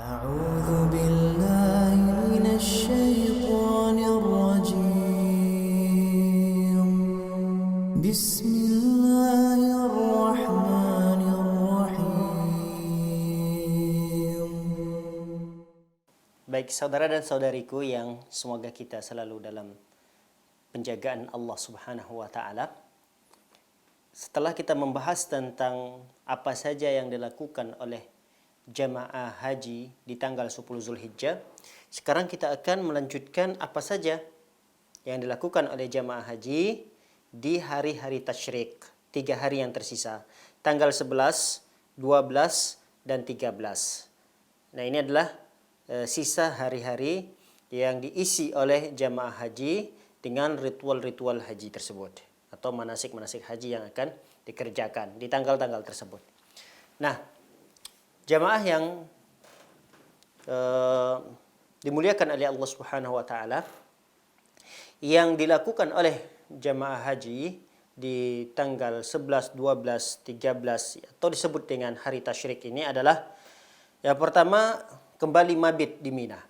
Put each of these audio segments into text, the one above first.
أعوذ بالله من الشيطان الرجيم بسم الله الرحمن الرحيم. Baik saudara dan saudariku yang semoga kita selalu dalam penjagaan Allah Subhanahu wa taala. Setelah kita membahas tentang apa saja yang dilakukan oleh jamaah haji di tanggal 10 Zulhijjah, sekarang kita akan melanjutkan apa saja yang dilakukan oleh jamaah haji di hari-hari tasyrik, 3 hari yang tersisa, tanggal 11, 12, dan 13. Nah, ini adalah sisa hari-hari yang diisi oleh jamaah haji dengan ritual-ritual haji tersebut atau manasik-manasik haji yang akan dikerjakan di tanggal-tanggal tersebut. Nah, jamaah yang dimuliakan oleh Allah Subhanahu wa taala, yang dilakukan oleh jamaah haji di tanggal 11, 12, 13 atau disebut dengan hari tasyrik ini adalah yang pertama, kembali mabit di Mina.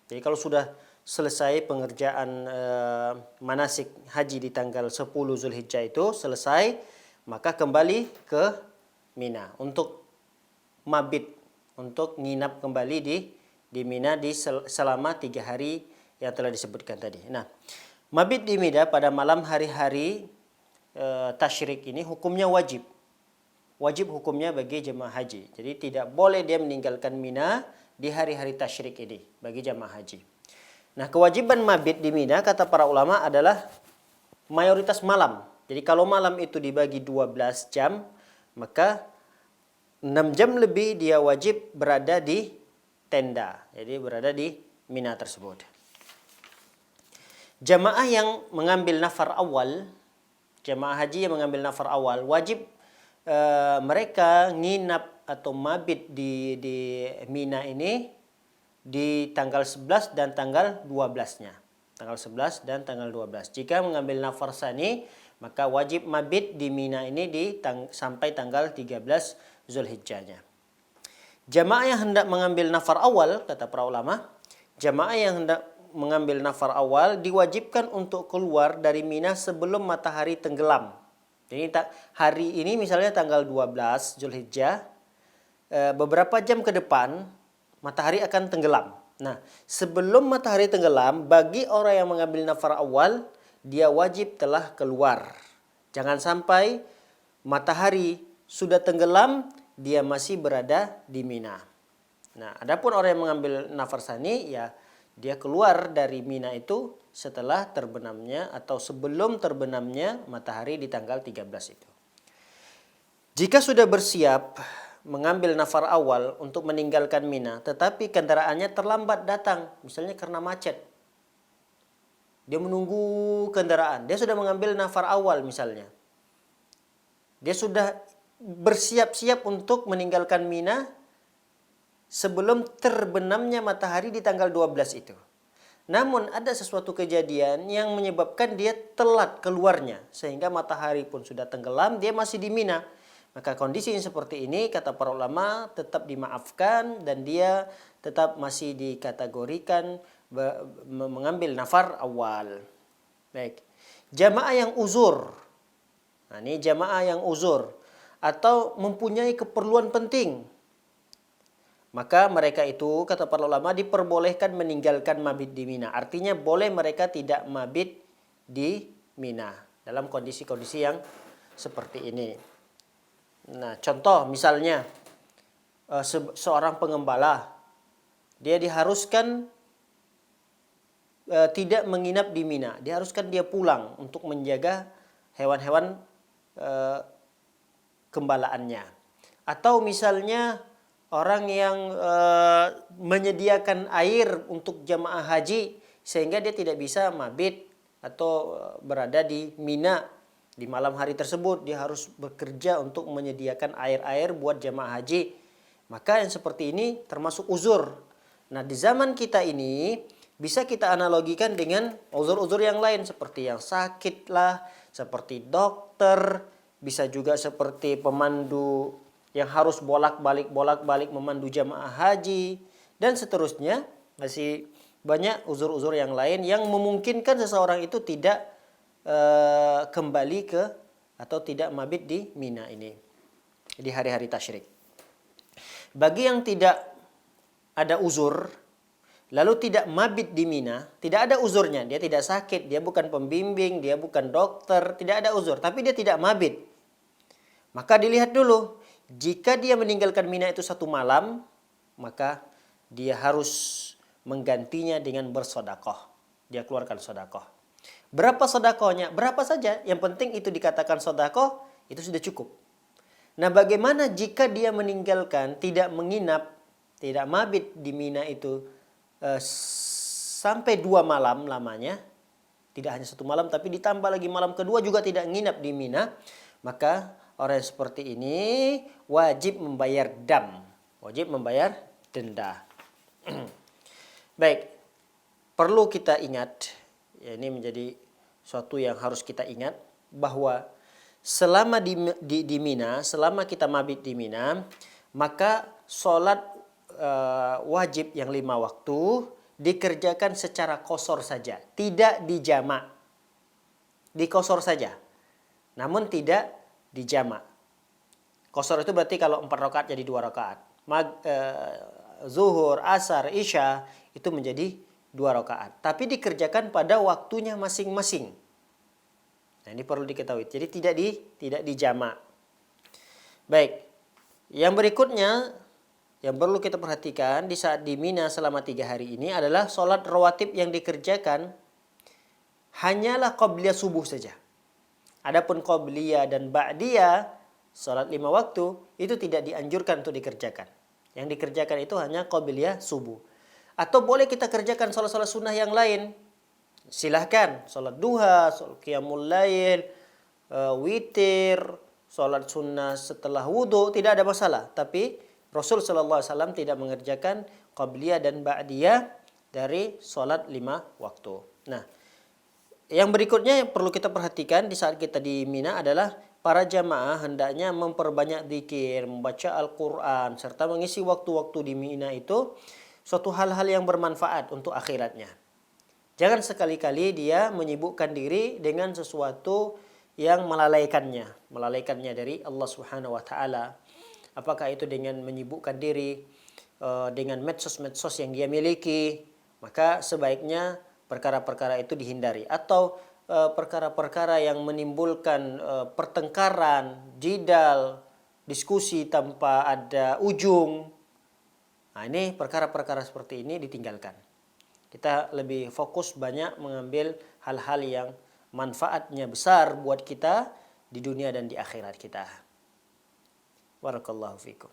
Jadi kalau sudah selesai pengerjaan manasik haji di tanggal 10 Zulhijjah itu selesai, maka kembali ke Mina untuk mabit, untuk nginap kembali di Mina selama 3 hari yang telah disebutkan tadi. Nah, mabit di Mina pada malam hari-hari tasyrik ini hukumnya wajib. Wajib hukumnya bagi jemaah haji. Jadi tidak boleh dia meninggalkan Mina di hari-hari tasyrik ini bagi jemaah haji. Nah, kewajiban mabit di Mina kata para ulama adalah mayoritas malam. Jadi kalau malam itu dibagi 12 jam, maka 6 jam lebih dia wajib berada di tenda. Jadi berada di Mina tersebut. Jamaah yang mengambil nafar awal, jamaah haji yang mengambil nafar awal, wajib mereka nginap atau mabit di Mina ini di tanggal 11 dan tanggal 12-nya. Tanggal 11 dan tanggal 12. Jika mengambil nafar sani, maka wajib mabit di Mina ini sampai tanggal 13 Zulhijjahnya. Jamaah yang hendak mengambil nafar awal, kata para ulama, jamaah yang hendak mengambil nafar awal diwajibkan untuk keluar dari Mina sebelum matahari tenggelam. Jadi hari ini misalnya tanggal 12 Zulhijjah, beberapa jam ke depan matahari akan tenggelam. Nah, sebelum matahari tenggelam, bagi orang yang mengambil nafar awal, dia wajib telah keluar. Jangan sampai matahari sudah tenggelam, dia masih berada di Mina. Nah, adapun orang yang mengambil nafar sani, ya dia keluar dari Mina itu setelah terbenamnya atau sebelum terbenamnya matahari di tanggal 13 itu. Jika sudah bersiap mengambil nafar awal untuk meninggalkan Mina, tetapi kendaraannya terlambat datang, misalnya karena macet. Dia menunggu kendaraan, dia sudah mengambil nafar awal misalnya. Dia sudah bersiap-siap untuk meninggalkan Mina sebelum terbenamnya matahari di tanggal 12 itu. Namun ada sesuatu kejadian yang menyebabkan dia telat keluarnya, sehingga matahari pun sudah tenggelam, dia masih di Mina. Maka kondisi yang seperti ini kata para ulama tetap dimaafkan dan dia tetap masih dikategorikan mengambil nafar awal. Baik. Jamaah yang uzur. Nah, ini jamaah yang uzur atau mempunyai keperluan penting, maka mereka itu kata para ulama diperbolehkan meninggalkan mabit di Mina. Artinya boleh mereka tidak mabit di Mina dalam kondisi-kondisi yang seperti ini. Nah, contoh misalnya seorang pengembala, dia diharuskan tidak menginap di Mina, diharuskan dia pulang untuk menjaga hewan-hewan gembalaannya. Atau misalnya orang yang menyediakan air untuk jamaah haji sehingga dia tidak bisa mabit atau berada di Mina di malam hari tersebut, dia harus bekerja untuk menyediakan air-air buat jamaah haji. Maka yang seperti ini termasuk uzur. Nah, di zaman kita ini bisa kita analogikan dengan uzur-uzur yang lain seperti yang sakit lah, seperti dokter, bisa juga seperti pemandu yang harus bolak-balik memandu jamaah haji, dan seterusnya. Masih banyak uzur-uzur yang lain yang memungkinkan seseorang itu tidak kembali ke atau tidak mabit di Mina ini di hari-hari tasyrik. Bagi yang tidak ada uzur lalu tidak mabit di Mina, tidak ada uzurnya, dia tidak sakit, dia bukan pembimbing, dia bukan dokter, tidak ada uzur, tapi dia tidak mabit. Maka dilihat dulu, jika dia meninggalkan Mina itu 1 malam, maka dia harus menggantinya dengan bersodakoh. Dia keluarkan sodakoh. Berapa sodakohnya? Berapa saja, yang penting itu dikatakan sodakoh, itu sudah cukup. Nah, bagaimana jika dia meninggalkan, tidak menginap, tidak mabit di Mina itu sampai 2 malam lamanya, tidak hanya 1 malam tapi ditambah lagi malam kedua juga tidak nginap di Mina, maka orang seperti ini wajib membayar dam, wajib membayar denda. Baik, perlu kita ingat, ya ini menjadi suatu yang harus kita ingat, bahwa selama di Mina, selama kita mabit di Mina, maka sholat wajib yang 5 waktu dikerjakan secara qashar saja, tidak dijamak. Diqashar saja, namun tidak dijamak. Qashar itu berarti kalau 4 rakaat jadi 2 rakaat. Zuhur, asar, isya itu menjadi 2 rakaat. Tapi dikerjakan pada waktunya masing-masing. Nah, ini perlu diketahui. Jadi tidak dijamak. Baik. Yang berikutnya yang perlu kita perhatikan di saat di Mina selama 3 hari ini adalah sholat rawatib yang dikerjakan hanyalah qabliyah subuh saja. Adapun qabliyah dan ba'diyah, sholat 5 waktu, itu tidak dianjurkan untuk dikerjakan. Yang dikerjakan itu hanya qabliyah subuh. Atau boleh kita kerjakan sholat-sholat sunnah yang lain. Silahkan, sholat duha, sholat qiyamul lail, witir, sholat sunnah setelah wudhu, tidak ada masalah. Tapi Rasul SAW tidak mengerjakan qabliyah dan ba'diyah dari sholat 5 waktu. Nah, yang berikutnya yang perlu kita perhatikan di saat kita di Mina adalah para jamaah hendaknya memperbanyak zikir, membaca Al-Quran, serta mengisi waktu-waktu di Mina itu suatu hal-hal yang bermanfaat untuk akhiratnya. Jangan sekali-kali dia menyibukkan diri dengan sesuatu yang melalaikannya dari Allah Subhanahu wa taala. Apakah itu dengan menyibukkan diri dengan medsos-medsos yang dia miliki, maka sebaiknya perkara-perkara itu dihindari. Atau perkara-perkara yang menimbulkan pertengkaran, jidal, diskusi tanpa ada ujung. Nah, ini perkara-perkara seperti ini ditinggalkan. Kita lebih fokus banyak mengambil hal-hal yang manfaatnya besar buat kita di dunia dan di akhirat kita. Barakallahu fikum.